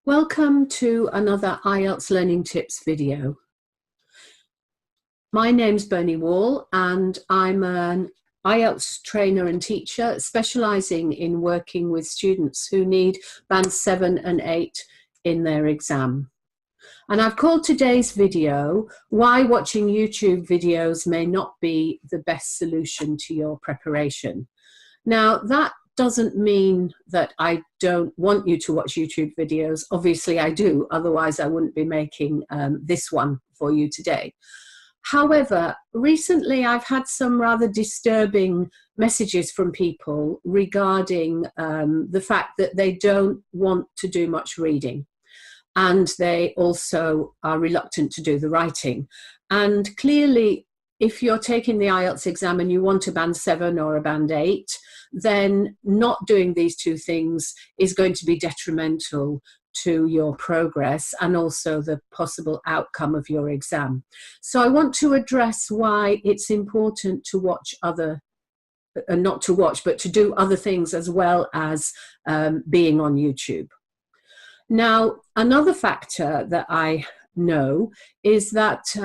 Welcome to another IELTS Learning Tips video. My name's Bernie Wall and I'm an IELTS trainer and teacher specialising in working with students who need Band 7 and 8 in their exam. And I've called today's video, Why Watching YouTube Videos May Not Be the Best Solution to Your Preparation. Now that doesn't mean that I don't want you to watch YouTube videos. Obviously I do, otherwise I wouldn't be making this one for you today. However, recently I've had some rather disturbing messages from people regarding the fact that they don't want to do much reading, and they also are reluctant to do the writing. And clearly, if you're taking the IELTS exam and you want a Band 7 or a Band 8, then not doing these two things is going to be detrimental to your progress and also the possible outcome of your exam. So I want to address why it's important to watch not to watch, but to do other things as well as being on YouTube. Now, another factor that I know is that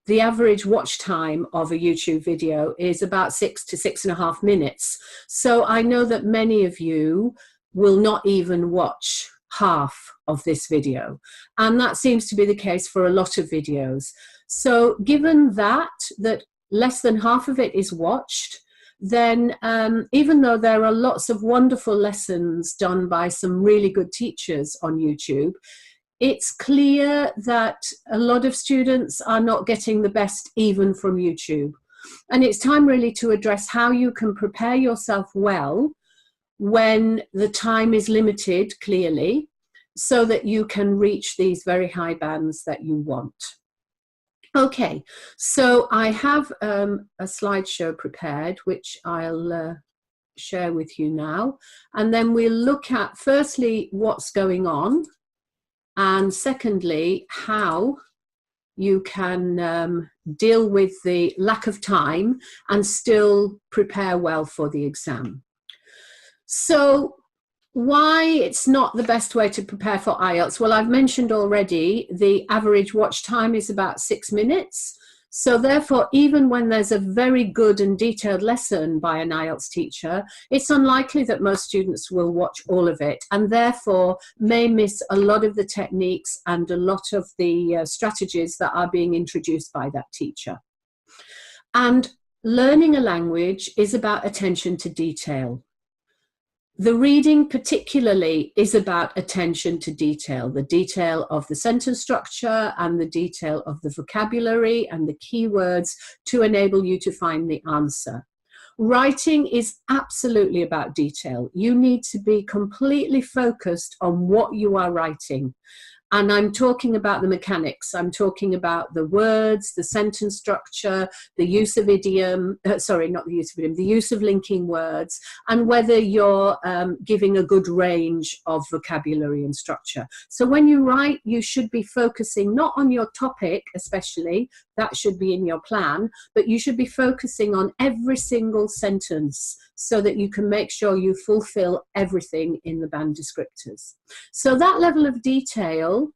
the average watch time of a YouTube video is about 6 to 6.5 minutes. So I know that many of you will not even watch half of this video. And that seems to be the case for a lot of videos. So given that less than half of it is watched, then even though there are lots of wonderful lessons done by some really good teachers on YouTube, it's clear that a lot of students are not getting the best even from YouTube. And it's time really to address how you can prepare yourself well when the time is limited, clearly, so that you can reach these very high bands that you want. Okay, so I have a slideshow prepared, which I'll share with you now. And then we'll look at, firstly, what's going on. And secondly, how you can deal with the lack of time and still prepare well for the exam. So why it's not the best way to prepare for IELTS? Well, I've mentioned already the average watch time is about 6 minutes. So therefore, even when there's a very good and detailed lesson by an IELTS teacher, it's unlikely that most students will watch all of it and therefore may miss a lot of the techniques and a lot of the strategies that are being introduced by that teacher. And learning a language is about attention to detail. The reading particularly is about attention to detail, the detail of the sentence structure and the detail of the vocabulary and the keywords to enable you to find the answer. Writing is absolutely about detail. You need to be completely focused on what you are writing. And I'm talking about the mechanics. I'm talking about the words, the sentence structure, the use of idiom, sorry, not the use of idiom, the use of linking words, and whether you're giving a good range of vocabulary and structure. So when you write, you should be focusing not on your topic, especially, that should be in your plan, but you should be focusing on every single sentence so that you can make sure you fulfill everything in the band descriptors. So that level of detail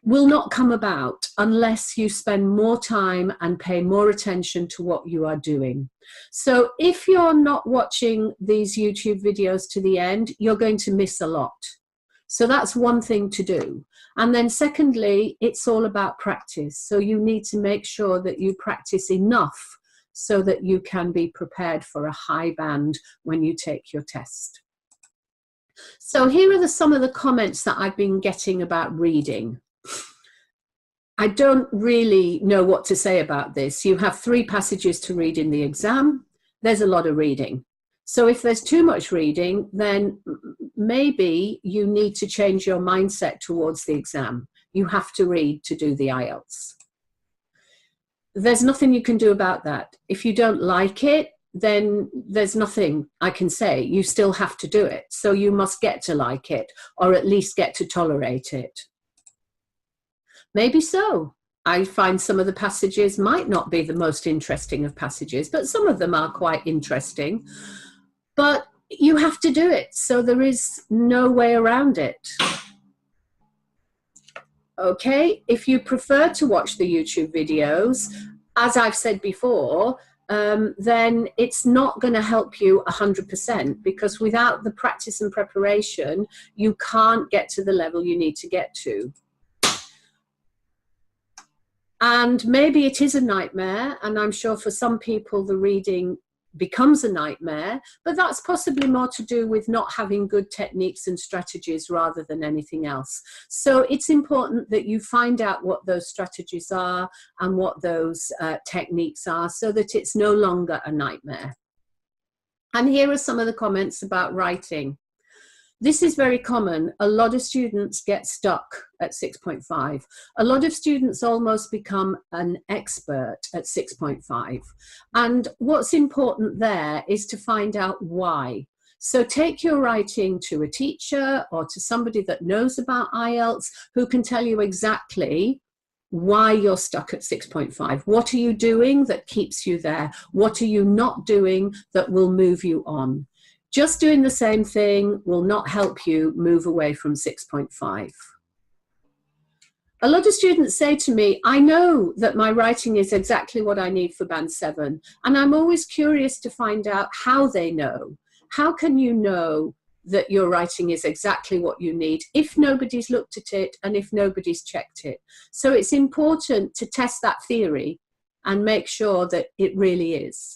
will not come about unless you spend more time and pay more attention to what you are doing. So if you're not watching these YouTube videos to the end, you're going to miss a lot. So that's one thing to do. And then secondly, it's all about practice. So you need to make sure that you practice enough so that you can be prepared for a high band when you take your test. So here are some of the comments that I've been getting about reading. I don't really know what to say about this. You have 3 passages to read in the exam. There's a lot of reading. So if there's too much reading, then maybe you need to change your mindset towards the exam. You have to read to do the IELTS. There's nothing you can do about that. If you don't like it, then there's nothing I can say. You still have to do it. So you must get to like it, or at least get to tolerate it. Maybe so. I find some of the passages might not be the most interesting of passages, but some of them are quite interesting. But you have to do it. So there is no way around it. Okay, if you prefer to watch the YouTube videos, as I've said before, then it's not going to help you 100%, because without the practice and preparation, you can't get to the level you need to get to. And maybe it is a nightmare, and I'm sure for some people the reading becomes a nightmare, but that's possibly more to do with not having good techniques and strategies rather than anything else. So it's important that you find out what those strategies are and what those techniques are, so that it's no longer a nightmare. And here are some of the comments about writing. This is very common. A lot of students get stuck at 6.5. A lot of students almost become an expert at 6.5. And what's important there is to find out why. So take your writing to a teacher or to somebody that knows about IELTS, who can tell you exactly why you're stuck at 6.5. What are you doing that keeps you there? What are you not doing that will move you on? Just doing the same thing will not help you move away from 6.5. A lot of students say to me, I know that my writing is exactly what I need for Band 7, and I'm always curious to find out how they know. How can you know that your writing is exactly what you need if nobody's looked at it and if nobody's checked it? So it's important to test that theory and make sure that it really is.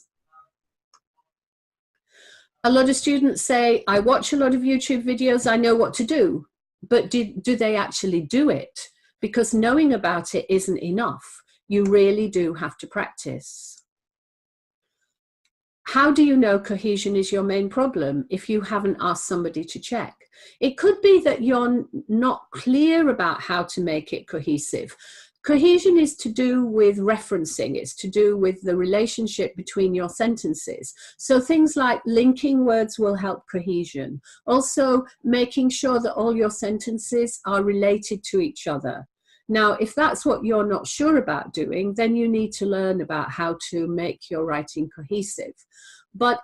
A lot of students say, I watch a lot of YouTube videos, I know what to do, but do they actually do it? Because knowing about it isn't enough. You really do have to practice. How do you know cohesion is your main problem if you haven't asked somebody to check? It could be that you're not clear about how to make it cohesive. Cohesion is to do with referencing. It's to do with the relationship between your sentences. So things like linking words will help cohesion. Also, making sure that all your sentences are related to each other. Now, if that's what you're not sure about doing, then you need to learn about how to make your writing cohesive. But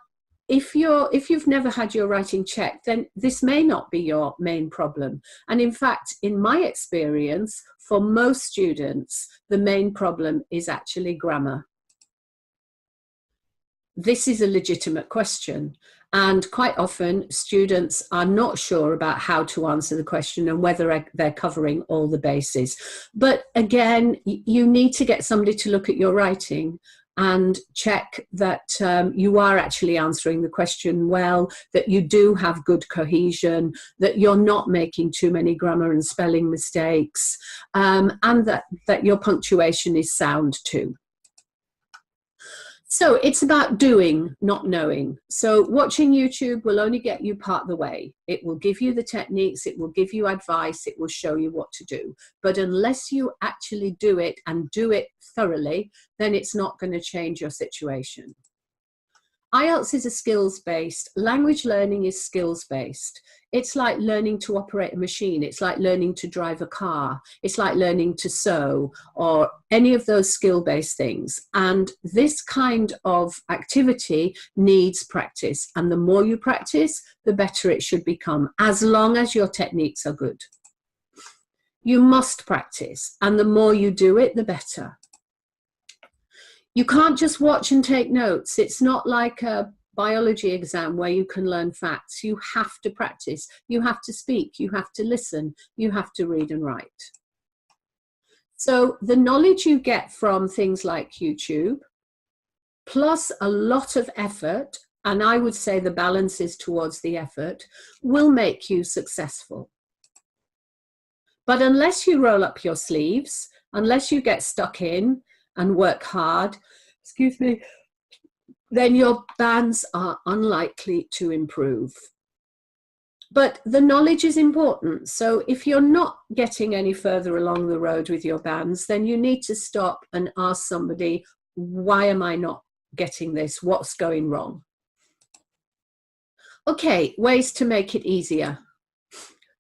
if you've never had your writing checked, then this may not be your main problem. And in fact, in my experience, for most students, the main problem is actually grammar. This is a legitimate question. And quite often, students are not sure about how to answer the question and whether they're covering all the bases. But again, you need to get somebody to look at your writing and check that you are actually answering the question well, that you do have good cohesion, that you're not making too many grammar and spelling mistakes, and that your punctuation is sound too. So it's about doing, not knowing. So watching YouTube will only get you part of the way. It will give you the techniques, it will give you advice, it will show you what to do. But unless you actually do it and do it thoroughly, then it's not going to change your situation. IELTS is a skills-based. Language learning is skills-based. It's like learning to operate a machine. It's like learning to drive a car. It's like learning to sew or any of those skill-based things. And this kind of activity needs practice. And the more you practice, the better it should become, as long as your techniques are good. You must practice, and the more you do it, the better. You can't just watch and take notes. It's not like a biology exam where you can learn facts. You have to practice. You have to speak. You have to listen. You have to read and write. So the knowledge you get from things like YouTube, plus a lot of effort, and I would say the balance is towards the effort, will make you successful. But unless you roll up your sleeves, unless you get stuck in and work hard, then your bands are unlikely to improve. But the knowledge is important. So if you're not getting any further along the road with your bands, then you need to stop and ask somebody, why am I not getting this? What's going wrong? Okay, ways to make it easier.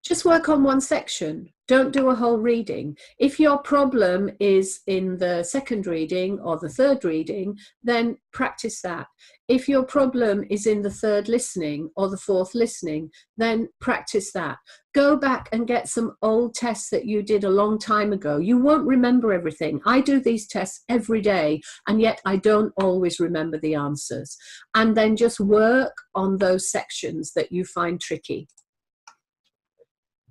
Just work on one section. Don't do a whole reading. If your problem is in the second reading or the third reading, then practice that. If your problem is in the third listening or the fourth listening, then practice that. Go back and get some old tests that you did a long time ago. You won't remember everything. I do these tests every day, and yet I don't always remember the answers. And then just work on those sections that you find tricky.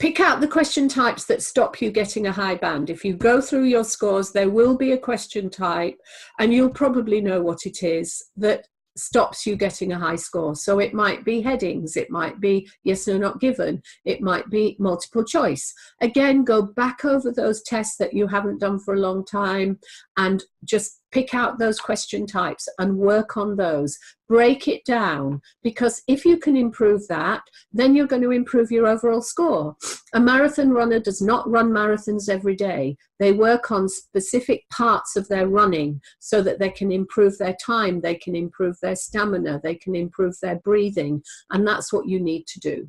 Pick out the question types that stop you getting a high band. If you go through your scores, there will be a question type, and you'll probably know what it is, that stops you getting a high score. So it might be headings, it might be yes, no, not given, it might be multiple choice. Again, go back over those tests that you haven't done for a long time and just pick out those question types and work on those. Break it down, because if you can improve that, then you're going to improve your overall score. A marathon runner does not run marathons every day. They work on specific parts of their running so that they can improve their time, they can improve their stamina, they can improve their breathing, and that's what you need to do.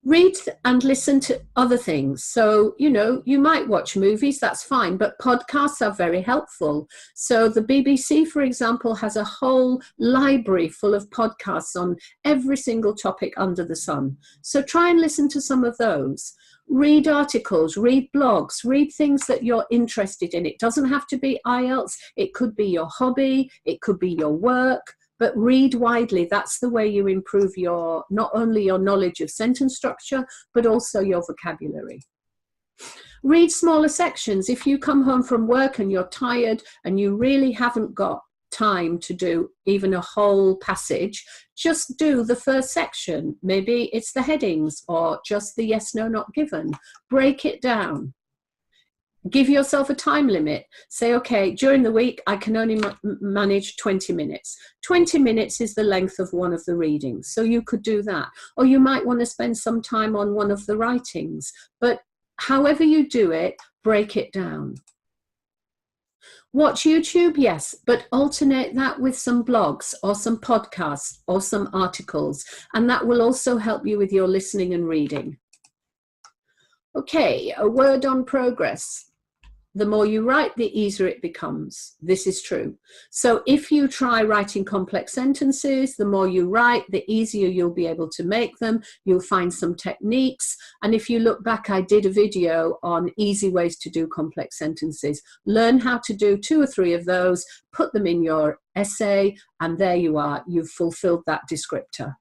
Read and listen to other things. So, you know, you might watch movies, that's fine, but podcasts are very helpful. So the BBC, for example, has a whole library full of podcasts on every single topic under the sun. So try and listen to some of those. Read articles, read blogs, read things that you're interested in. It doesn't have to be IELTS, it could be your hobby, it could be your work. But read widely. That's the way you improve your, not only your knowledge of sentence structure, but also your vocabulary. Read smaller sections. If you come home from work and you're tired and you really haven't got time to do even a whole passage, just do the first section. Maybe it's the headings or just the yes, no, not given. Break it down. Give yourself a time limit. Say, okay, during the week, I can only manage 20 minutes. 20 minutes is the length of one of the readings. So you could do that. Or you might want to spend some time on one of the writings. But however you do it, break it down. Watch YouTube, yes, but alternate that with some blogs or some podcasts or some articles. And that will also help you with your listening and reading. Okay, a word on progress. The more you write, the easier it becomes. This is true. So if you try writing complex sentences, the more you write, the easier you'll be able to make them. You'll find some techniques. And if you look back, I did a video on easy ways to do complex sentences. Learn how to do 2 or 3 of those, put them in your essay, and there you are. You've fulfilled that descriptor.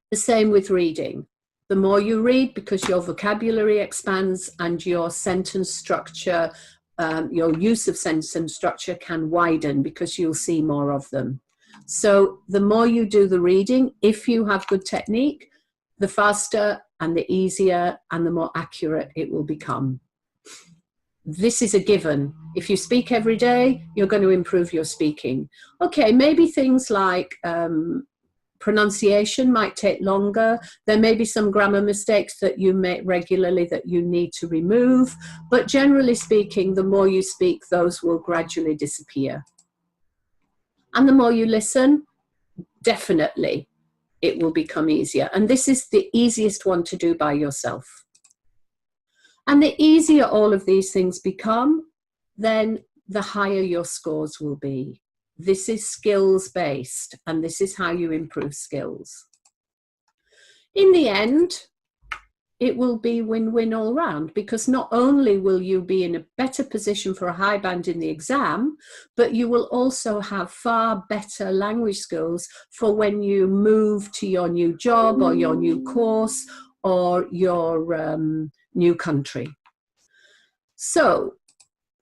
The same with reading. The more you read, because your vocabulary expands and your sentence structure, your use of sentence structure can widen because you'll see more of them. So the more you do the reading, if you have good technique, the faster and the easier and the more accurate it will become. This is a given. If you speak every day, you're going to improve your speaking. Okay, maybe things like pronunciation might take longer. There may be some grammar mistakes that you make regularly that you need to remove, but generally speaking, the more you speak, those will gradually disappear. And the more you listen, definitely it will become easier. And this is the easiest one to do by yourself. And the easier all of these things become, then the higher your scores will be. This is skills-based, and this is how you improve skills. In the end, it will be win-win all round, because not only will you be in a better position for a high band in the exam, but you will also have far better language skills for when you move to your new job or your new course or your new country. So,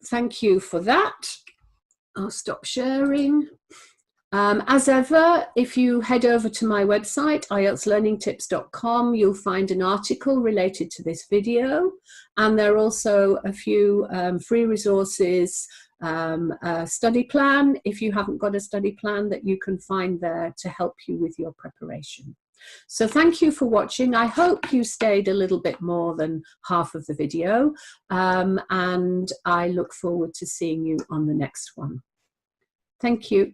thank you for that. I'll stop sharing. As ever, if you head over to my website, IELTSlearningtips.com, you'll find an article related to this video. And there are also a few free resources, a study plan, if you haven't got a study plan, that you can find there to help you with your preparation. So thank you for watching. I hope you stayed a little bit more than half of the video, and I look forward to seeing you on the next one. Thank you.